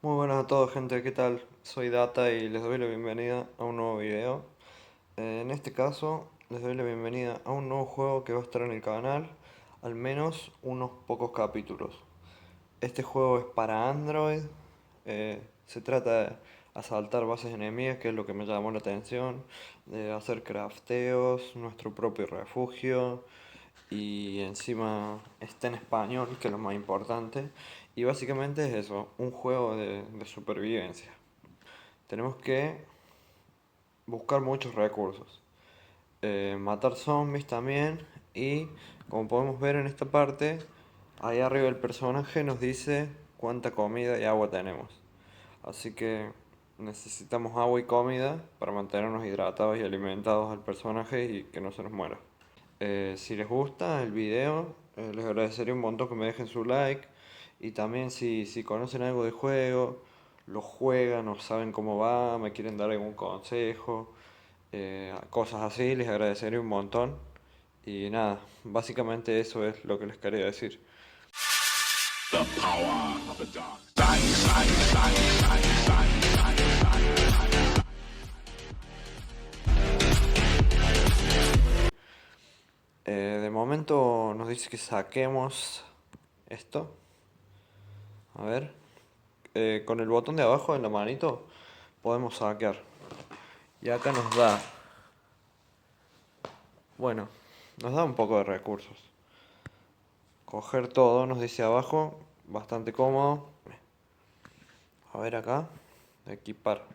Muy buenas a todos, gente, ¿qué tal? Soy Data y les doy la bienvenida a un nuevo video. En este caso, les doy la bienvenida a un nuevo juego que va a estar en el canal, al menos unos pocos capítulos. Este juego es para Android, se trata de asaltar bases enemigas, que es lo que me llamó la atención, de hacer crafteos, nuestro propio refugio, y encima está en español, que es lo más importante. Y básicamente es eso, un juego de supervivencia. Tenemos que buscar muchos recursos, matar zombies también, y como podemos ver en esta parte, ahí arriba el personaje nos dice cuánta comida y agua tenemos. Así que necesitamos agua y comida para mantenernos hidratados y alimentados al personaje y que no se nos muera. Si les gusta el video, les agradecería un montón que me dejen su like. Y también si conocen algo de juego, lo juegan o saben cómo va, me quieren dar algún consejo, cosas así, les agradecería un montón. Y nada, básicamente eso es lo que les quería decir. De momento nos dice que saquemos esto. A ver. Con el botón de abajo en la manito podemos saquear. Y acá nos da, bueno, nos da un poco de recursos. Coger todo, nos dice abajo, bastante cómodo. A ver acá, equipar.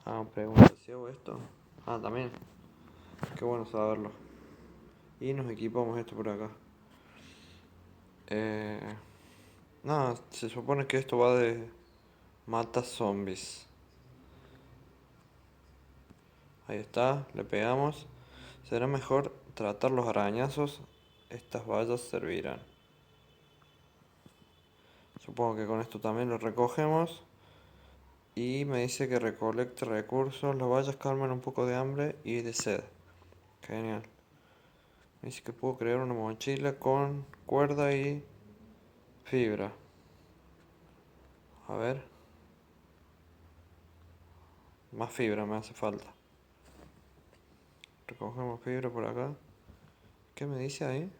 Ah, pregunta, si hago esto. Ah, también, qué bueno saberlo. Y nos equipamos esto por acá. Eh, Nada, se supone que esto va de mata zombies. Ahí está, le pegamos. Será mejor tratar los arañazos. Estas vallas servirán. Supongo que con esto también lo recogemos. Y me dice que recolecte recursos. Las vallas calman un poco de hambre y de sed. Genial. Me dice que puedo crear una mochila con cuerda y fibra. A ver. Más fibra me hace falta. Recogemos fibra por acá. ¿Qué me dice ahí?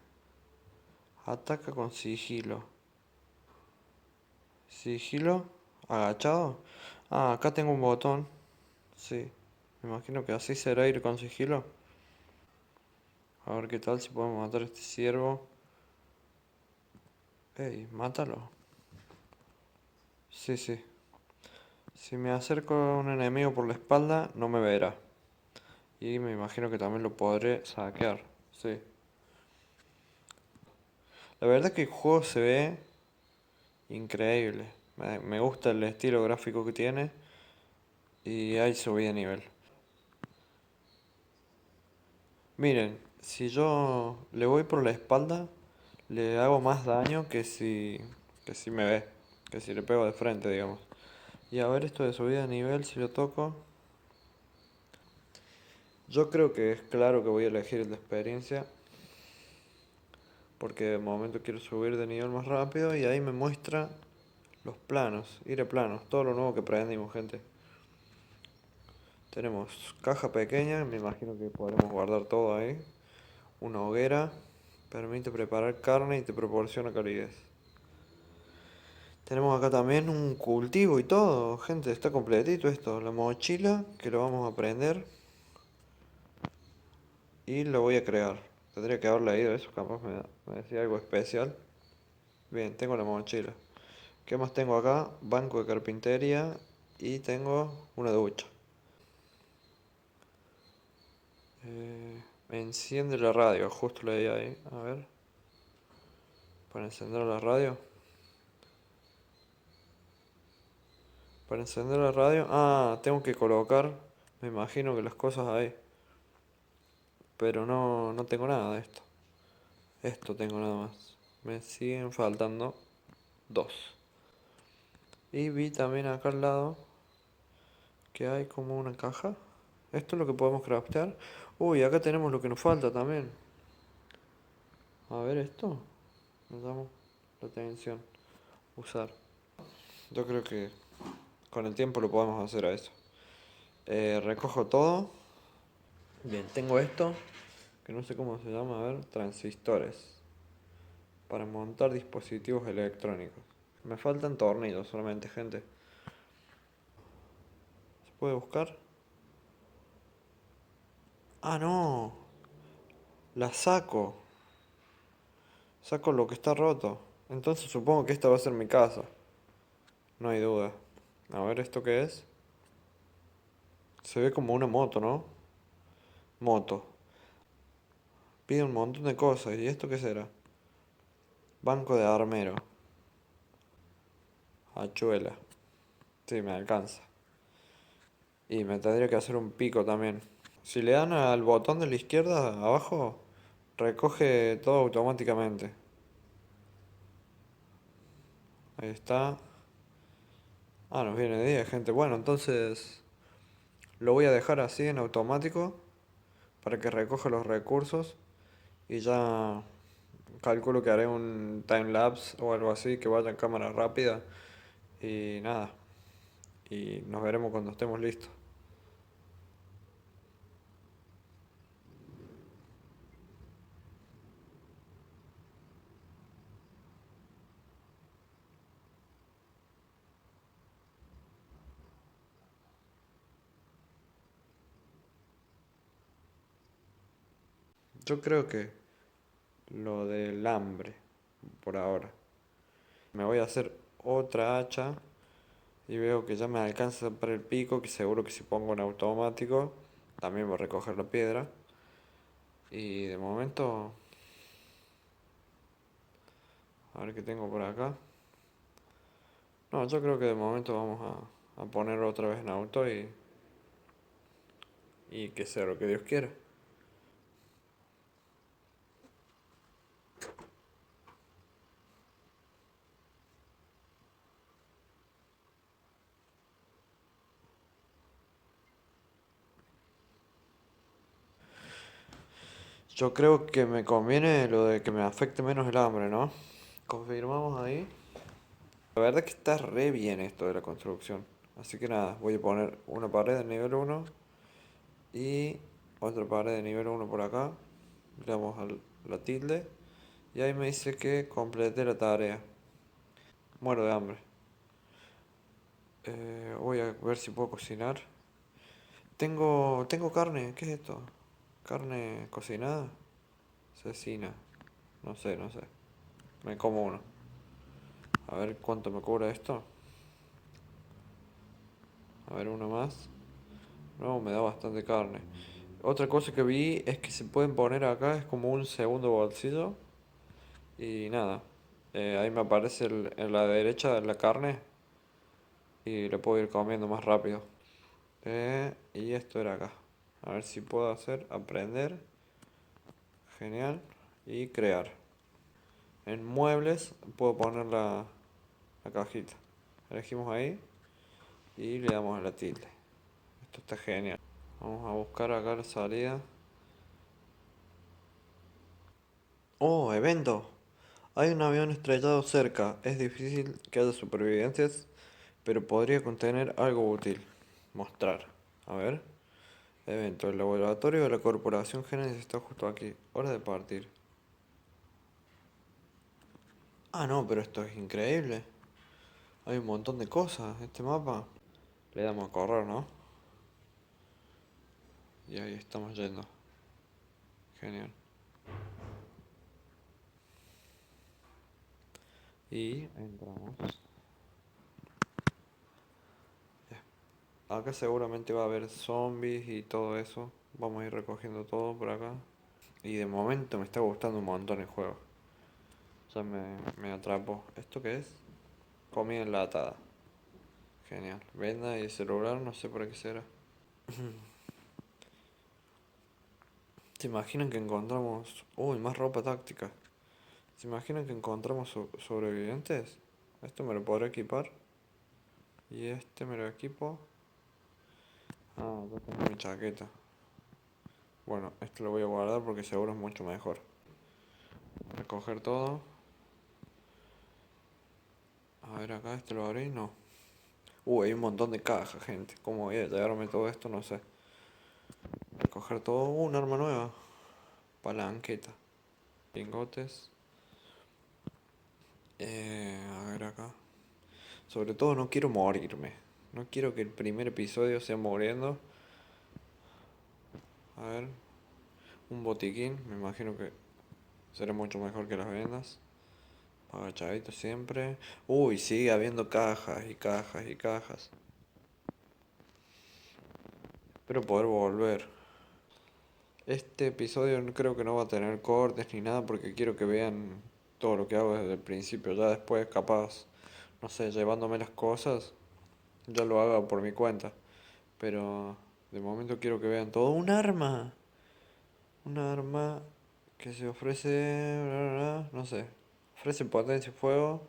Ataca con sigilo. ¿Sigilo? ¿Agachado? Ah, acá tengo un botón. Sí. Me imagino que así será ir con sigilo. A ver qué tal si podemos matar a este ciervo. Ey, mátalo. Sí, sí. Si me acerco a un enemigo por la espalda, no me verá. Y me imagino que también lo podré saquear. Sí. La verdad es que el juego se ve increíble. Me gusta el estilo gráfico que tiene. Y hay subida de nivel. Miren, si yo le voy por la espalda, le hago más daño que si me ve. Que si le pego de frente, digamos. Y a ver esto de subida de nivel, si lo toco. Yo creo que es claro que voy a elegir el de experiencia. Porque de momento quiero subir de nivel más rápido y ahí me muestra los planos, ir a planos, todo lo nuevo que aprendimos, gente. Tenemos caja pequeña, me imagino que podremos guardar todo ahí. Una hoguera, permite preparar carne y te proporciona calidez. Tenemos acá también un cultivo y todo, gente, está completito esto. La mochila, que lo vamos a prender y lo voy a crear. Tendría que haber leído eso, capaz me decía algo especial. Bien, tengo la mochila. ¿Qué más tengo acá? Banco de carpintería y tengo una ducha. Enciende la radio, justo le di ahí. A ver, para encender la radio. Para encender la radio. Ah, tengo que colocar, me imagino que las cosas ahí. Pero no tengo nada de esto. Esto tengo nada más. Me siguen faltando dos. Y vi también acá al lado que hay como una caja. Esto es lo que podemos craftear. Uy, acá tenemos lo que nos falta también. A ver esto. Nos damos la atención. Usar. Yo creo que con el tiempo lo podemos hacer a eso. Recojo todo. Bien, tengo esto, que no sé cómo se llama, a ver, transistores, para montar dispositivos electrónicos. Me faltan tornillos solamente, gente. ¿Se puede buscar? Ah, no, la saco. Saco lo que está roto. Entonces supongo que esta va a ser mi casa. No hay duda. A ver, ¿esto qué es? Se ve como una moto, ¿no? Moto. Pide un montón de cosas. ¿Y esto qué será? Banco de armero. Hachuela. Sí, me alcanza. Y me tendría que hacer un pico también. Si le dan al botón de la izquierda abajo, recoge todo automáticamente. Ahí está. Ah, nos viene de día, gente. Bueno, entonces lo voy a dejar así en automático para que recoja los recursos y ya calculo que haré un time lapse o algo así que vaya en cámara rápida y nada. Y nos veremos cuando estemos listos. Yo creo que lo del hambre, por ahora. Me voy a hacer otra hacha y veo que ya me alcanza para el pico, que seguro que si pongo en automático también voy a recoger la piedra. Y de momento, a ver qué tengo por acá. No, yo creo que de momento vamos a ponerlo otra vez en auto y que sea lo que Dios quiera. Yo creo que me conviene lo de que me afecte menos el hambre, ¿no? Confirmamos ahí. La verdad que está re bien esto de la construcción. Así que nada, voy a poner una pared de nivel uno y otra pared de nivel uno por acá. Le damos a la tilde y ahí me dice que completé la tarea. Muero de hambre. Voy a ver si puedo cocinar. Tengo carne, ¿qué es esto? ¿Carne cocinada? Cecina. No sé, no sé. Me como uno. A ver cuánto me cobra esto. A ver, uno más. No, me da bastante carne. Otra cosa que vi es que se pueden poner acá, es como un segundo bolsillo. Y nada. Ahí me aparece en la derecha la carne y le puedo ir comiendo más rápido. Y esto era acá. A ver si puedo hacer aprender. Genial. Y crear. En muebles puedo poner la cajita. Elegimos ahí y le damos a la tilde. Esto está genial. Vamos a buscar acá la salida. Oh, evento. Hay un avión estrellado cerca. Es difícil que haya supervivientes, pero podría contener algo útil. Mostrar. A ver. Evento. El laboratorio de la Corporación Génesis está justo aquí. Hora de partir. Ah, no, pero esto es increíble. Hay un montón de cosas. Este mapa. Le damos a correr, ¿no? Y ahí estamos yendo. Genial. Y entramos. Acá seguramente va a haber zombies y todo eso. Vamos a ir recogiendo todo por acá. Y de momento me está gustando un montón el juego. Ya me atrapó. ¿Esto qué es? Comida enlatada. Genial. Venda y celular, no sé para qué será. ¿Se imaginan que encontramos... Uy, más ropa táctica. ¿Se imaginan que encontramos sobrevivientes? Esto me lo podré equipar. Y este me lo equipo. Ah, acá tengo mi chaqueta. Bueno, esto lo voy a guardar porque seguro es mucho mejor. Recoger todo. A ver, acá este lo abrí, no. Hay un montón de cajas, gente. ¿Cómo voy a llevarme todo esto? No sé. Recoger todo. Un arma nueva. Palanqueta. Lingotes. A ver acá. Sobre todo no quiero morirme. No quiero que el primer episodio sea muriendo. A ver. Un botiquín. Me imagino que será mucho mejor que las vendas. Agachadito siempre. Sigue habiendo cajas y cajas y cajas. Espero poder volver. Este episodio creo que no va a tener cortes ni nada porque quiero que vean todo lo que hago desde el principio. Ya después, capaz, no sé, llevándome las cosas, ya lo haga por mi cuenta. Pero de momento quiero que vean todo. Un arma. Un arma que se ofrece, bla, bla, bla, no sé. Ofrece potencia, fuego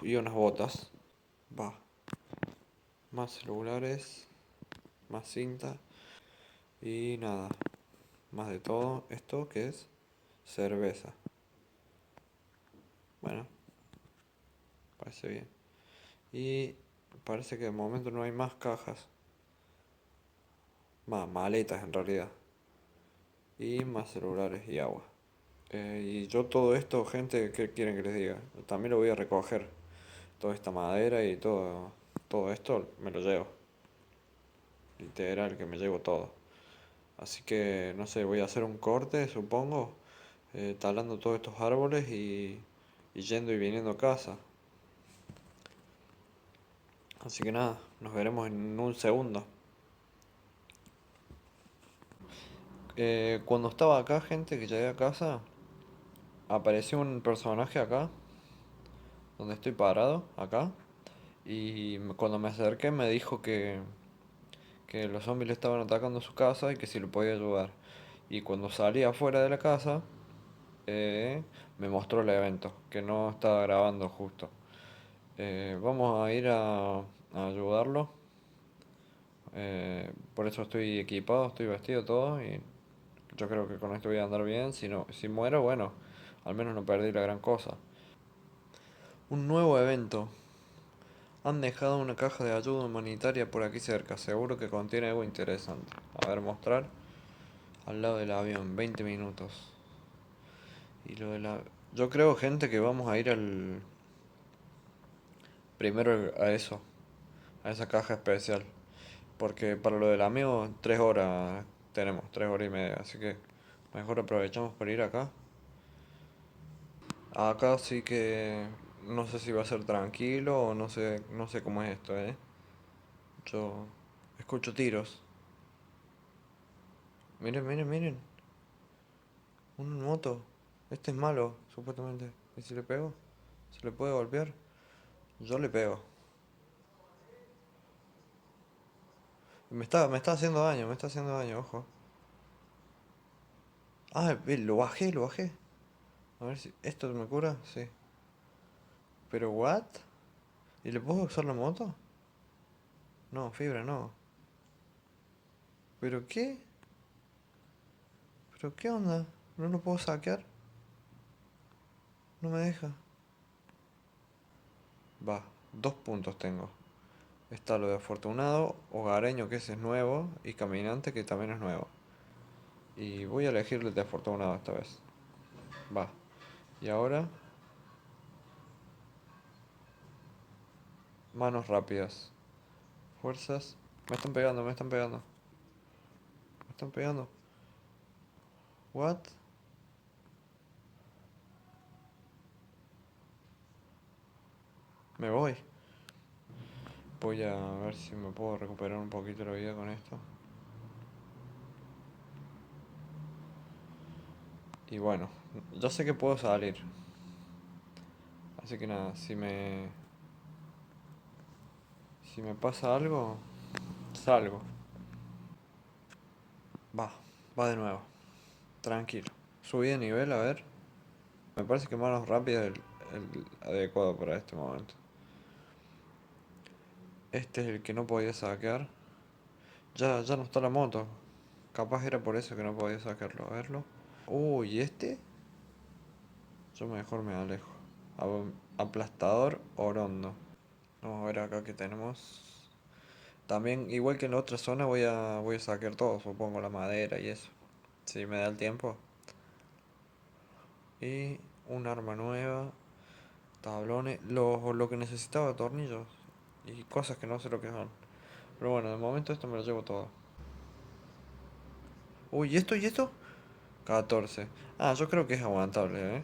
y unas botas. Va. Más celulares, más cinta y nada. Más de todo esto que es cerveza. Bueno, parece bien. Y parece que de momento no hay más cajas. Más maletas en realidad. Y más celulares y agua. Y yo todo esto, gente, ¿qué quieren que les diga? También lo voy a recoger. Toda esta madera y todo esto me lo llevo. Literal, que me llevo todo. Así que, no sé, voy a hacer un corte, supongo. Talando todos estos árboles y yendo y viniendo a casa. Así que nada, nos veremos en un segundo. Cuando estaba acá, gente, que llegué a casa, apareció un personaje acá, donde estoy parado, acá. Y cuando me acerqué me dijo que los zombies le estaban atacando su casa y que si lo podía ayudar. Y cuando salí afuera de la casa, me mostró el evento, que no estaba grabando justo. Vamos a ir a ayudarlo. Por eso estoy equipado, estoy vestido todo y yo creo que con esto voy a andar bien. Si no, si muero, bueno, al menos no perdí la gran cosa. Un nuevo evento. Han dejado una caja de ayuda humanitaria por aquí cerca. Seguro que contiene algo interesante. A ver, mostrar. Al lado del avión, 20 minutos. Y lo de la... Yo creo, gente, que vamos a ir al... Primero a eso. A esa caja especial. Porque para lo del amigo, 3 horas tenemos, 3 horas y media. Así que mejor aprovechamos para ir acá. Acá sí que no sé si va a ser tranquilo o no sé cómo es esto, ¿eh? Yo escucho tiros. Miren, miren, miren. Un moto. Este es malo, supuestamente. ¿Y si le pego? ¿Se le puede golpear? Yo le pego. Me está haciendo daño, me está haciendo daño, ojo. Ah, lo bajé, lo bajé. A ver si... ¿Esto me cura? Sí. ¿Pero what? ¿Y le puedo usar la moto? No, fibra, no. ¿Pero qué? ¿Pero qué onda? ¿No lo puedo saquear? No me deja. Va, 2 puntos tengo. Está lo de afortunado, hogareño que ese es nuevo y caminante que también es nuevo. Y voy a elegir el de afortunado esta vez. Va. Y ahora, manos rápidas. Fuerzas. Me están pegando, me están pegando. Me están pegando. What? Me voy. Voy a ver si me puedo recuperar un poquito la vida con esto. Y bueno, yo sé que puedo salir. Así que nada, si me pasa algo, salgo. Va, va de nuevo. Tranquilo. Subí de nivel, a ver. Me parece que manos rápidas es el adecuado para este momento. Este es el que no podía saquear. Ya no está la moto. Capaz era por eso que no podía sacarlo. A verlo. ¿Y este? Yo mejor me alejo. Aplastador orondo. Vamos a ver acá qué tenemos. También, igual que en la otra zona, voy a saquear todo, supongo, la madera y eso. Si me da el tiempo. Y un arma nueva. Tablones. Lo que necesitaba, tornillos. Y cosas que no sé lo que son. Pero bueno, de momento esto me lo llevo todo. Uy, ¿y esto? ¿Y esto? 14. Ah, yo creo que es aguantable, ¿eh?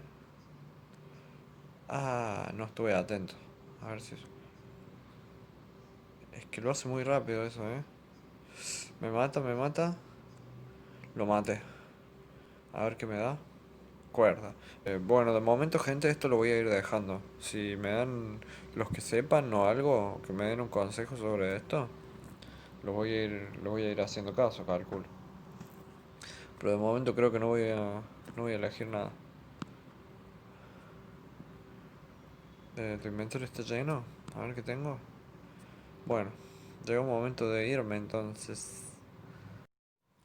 Ah, no estuve atento. A ver si eso. Es que lo hace muy rápido eso, ¿eh? Me mata, me mata. Lo maté. A ver qué me da. Cuerda. Bueno, de momento, gente, esto lo voy a ir dejando. Si me dan los que sepan o algo, que me den un consejo sobre esto, lo voy a ir haciendo caso, calculo. Pero de momento creo que no voy a elegir nada. ¿Tu inventario está lleno? A ver qué tengo. Bueno, llegó un momento de irme entonces.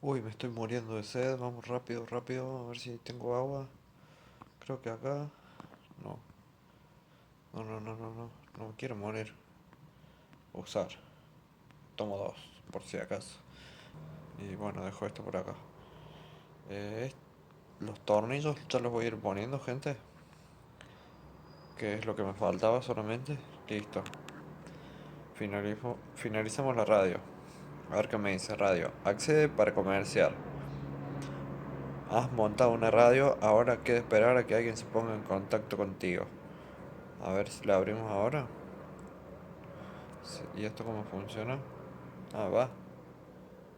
Uy, me estoy muriendo de sed. Vamos rápido, rápido. A ver si tengo agua. Creo que acá. No. No, no, no, no, no. No me quiero morir. Usar. Tomo dos, por si acaso. Y bueno, dejo esto por acá. Eh, los tornillos ya los voy a ir poniendo, gente. Que es lo que me faltaba solamente. Listo. Finalizamos la radio. A ver qué me dice radio. Accede para comerciar. Has montado una radio, ahora queda esperar a que alguien se ponga en contacto contigo. A ver si la abrimos ahora. ¿Y esto cómo funciona? Ah, va.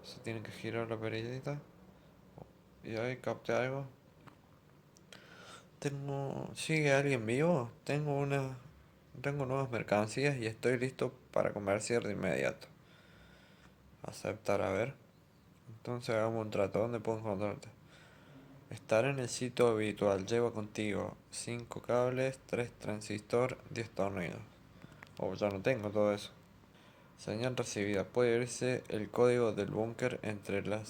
Se tiene que girar la perillita. Y ahí capté algo. ¿Sigue alguien vivo? Tengo nuevas mercancías y estoy listo para comerciar de inmediato. Aceptar, a ver. Entonces hagamos un trato. ¿Dónde puedo encontrarte? Estar en el sitio habitual. Lleva contigo 5 cables, 3 transistor, 10 tornillos. Oh, ya no tengo todo eso. Señal recibida. Puede verse el código del búnker entre la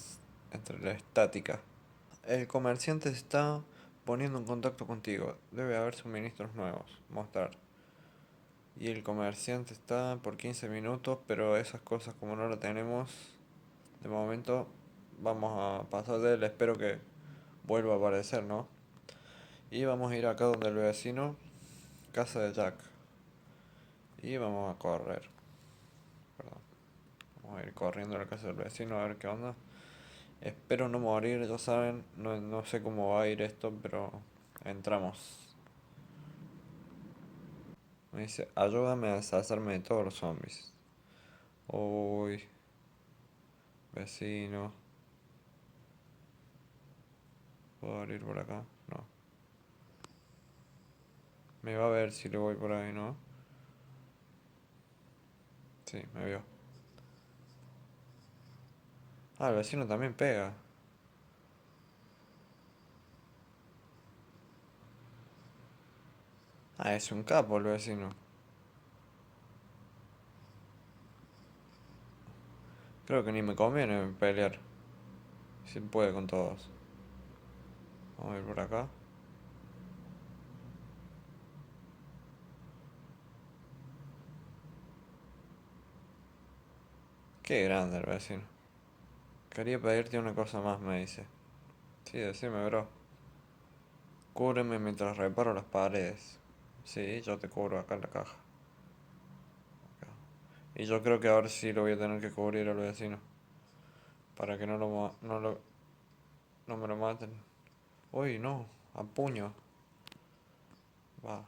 estática. El comerciante se está poniendo en contacto contigo. Debe haber suministros nuevos. Mostrar. Y el comerciante está por 15 minutos, pero esas cosas como no lo tenemos, de momento vamos a pasar de él. Espero que vuelva a aparecer, ¿no? Y vamos a ir acá donde el vecino, casa de Jack. Y vamos a correr. Perdón. Vamos a ir corriendo a la casa del vecino a ver qué onda. Espero no morir, ya saben, no sé cómo va a ir esto, pero entramos. Me dice, ayúdame a deshacerme de todos los zombies. Uy, vecino. ¿Puedo abrir por acá? No. Me va a ver si le voy por ahí, ¿no? Sí, me vio. Ah, el vecino también pega. Ah, es un capo el vecino. Creo que ni me conviene pelear. Si puede con todos. Vamos a ir por acá. Qué grande el vecino. Quería pedirte una cosa más, me dice. Sí, decime, bro. Cúbreme mientras reparo las paredes. Sí, yo te cubro acá en la caja. Acá. Y yo creo que ahora sí lo voy a tener que cubrir al vecino. Para que no me lo maten. Uy, no. A puño. Va.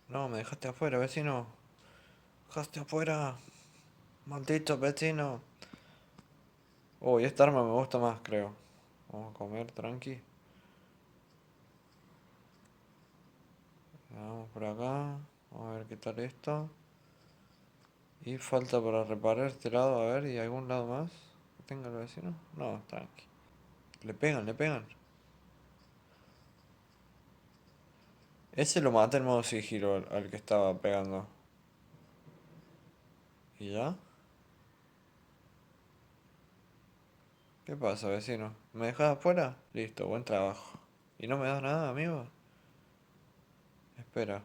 No, me dejaste afuera, vecino. Dejaste afuera. Maldito vecino. Uy, esta arma me gusta más, creo. Vamos a comer tranqui. Vamos por acá. Vamos a ver qué tal esto. Y falta para reparar este lado, a ver, ¿y algún lado más que tenga el vecino? No, tranqui. Le pegan, le pegan. Ese lo mata en modo sigilo al que estaba pegando. ¿Y ya? ¿Qué pasa, vecino? ¿Me dejas afuera? Listo, buen trabajo. ¿Y no me das nada, amigo? Espera,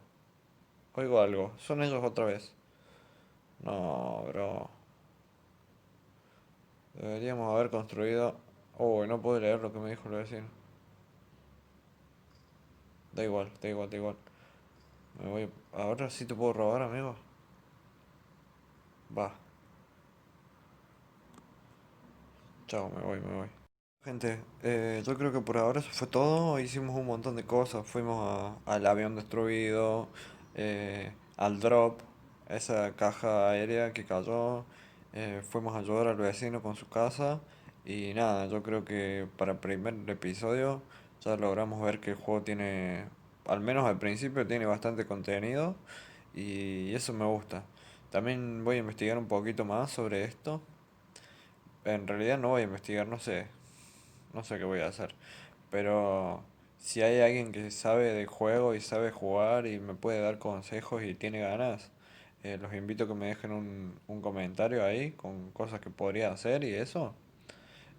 oigo algo. Son ellos otra vez. No, bro. Deberíamos haber construido... Oh, no puedo leer lo que me dijo el vecino. Da igual, da igual, da igual. Me voy... Ahora sí te puedo robar, amigo. Va. Chao, me voy, me voy. Gente, yo creo que por ahora eso fue todo. Hicimos un montón de cosas. Fuimos al avión destruido, al drop, esa caja aérea que cayó. Fuimos a ayudar al vecino con su casa. Y nada, yo creo que para el primer episodio ya logramos ver que el juego tiene, al menos al principio, tiene bastante contenido. Y eso me gusta. También voy a investigar un poquito más sobre esto. En realidad no voy a investigar, no sé. No sé qué voy a hacer. Pero si hay alguien que sabe de juego y sabe jugar y me puede dar consejos y tiene ganas, los invito a que me dejen un comentario ahí con cosas que podría hacer y eso.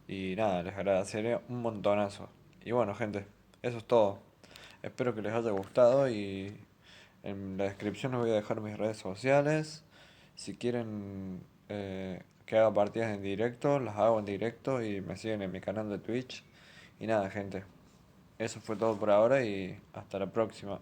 Y nada, les agradecería un montonazo. Y bueno, gente, eso es todo. Espero que les haya gustado y en la descripción les voy a dejar mis redes sociales. Si quieren que haga partidas en directo, las hago en directo y me siguen en mi canal de Twitch. Y nada, gente, eso fue todo por ahora y hasta la próxima.